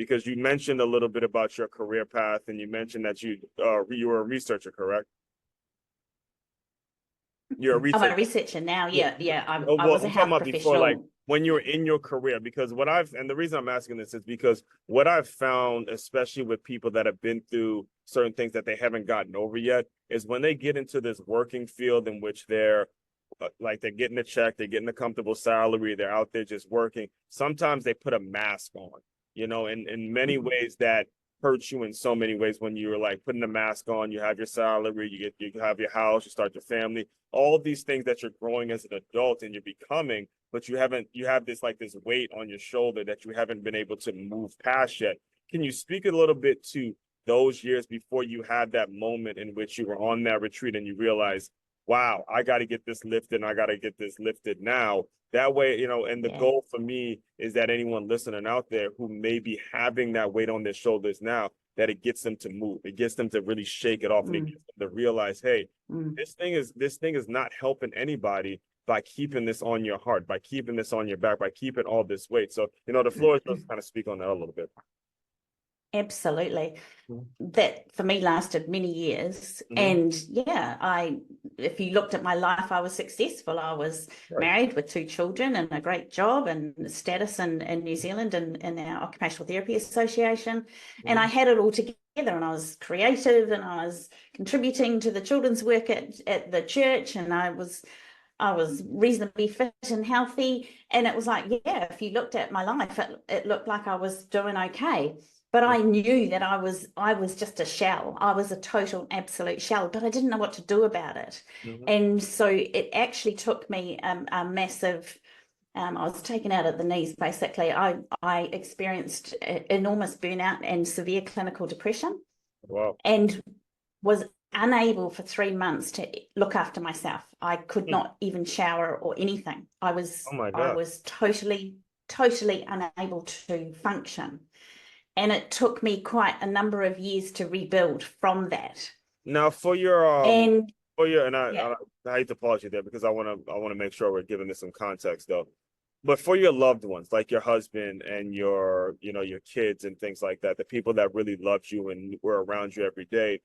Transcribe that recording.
because you mentioned a little bit about your career path, and you mentioned that you were a researcher, correct? You're a I'm a researcher. researcher now. Yeah. Yeah. Oh, I well, was a I'm talking health about before, like professional. when you were in your career, because and the reason I'm asking this is because what I've found, especially with people that have been through certain things that they haven't gotten over yet, is when they get into this working field in which they're like they're getting a check, they're getting a comfortable salary, they're out there just working. Sometimes they put a mask on, in many Mhm. ways that hurts you in so many ways. When you're like putting a mask on, you have your salary, you have your house, you start your family, all of these things that you're growing as an adult and you're becoming, but you have this weight on your shoulder that you haven't been able to move past yet. Can you speak a little bit to those years before you had that moment in which you were on that retreat and you realized, wow, I got to get this lifted and I got to get this lifted now? That way, and the Yeah. goal for me is that anyone listening out there who may be having that weight on their shoulders now, that it gets them to move. It gets them to really shake it off. And it Mm, gets them to realize, hey, mm. this thing is not helping anybody by keeping this on your heart, by keeping this on your back, by keeping all this weight. So, the floor is yours to kind of speak on that a little bit. Absolutely. Mm-hmm. That for me lasted many years. And yeah, if you looked at my life, I was successful. I was Right. married with 2 children and a great job and status in New Zealand and in our Occupational Therapy Association. And I Mm-hmm. had it all together, and I was creative, and I was contributing to the children's work at the church, and I was reasonably fit and healthy. And it was like, yeah, if you looked at my life, it looked like I was doing okay. But I knew that I was just a shell. I was a total, absolute shell, but I didn't know what to do about it. Mm-hmm. And so it actually took me a massive, I was taken out at the knees, basically. I experienced enormous burnout and severe clinical depression, Wow. and was unable for 3 months to look after myself. I could Mm. not even shower or anything. Oh my I God. was totally unable to function. And it took me quite a number of years to rebuild from that. Now And and yeah, I hate to pause you there because I want to make sure we're giving this some context though. But for your loved ones, like your husband and your kids and things like that, the people that really loved you and were around you every day,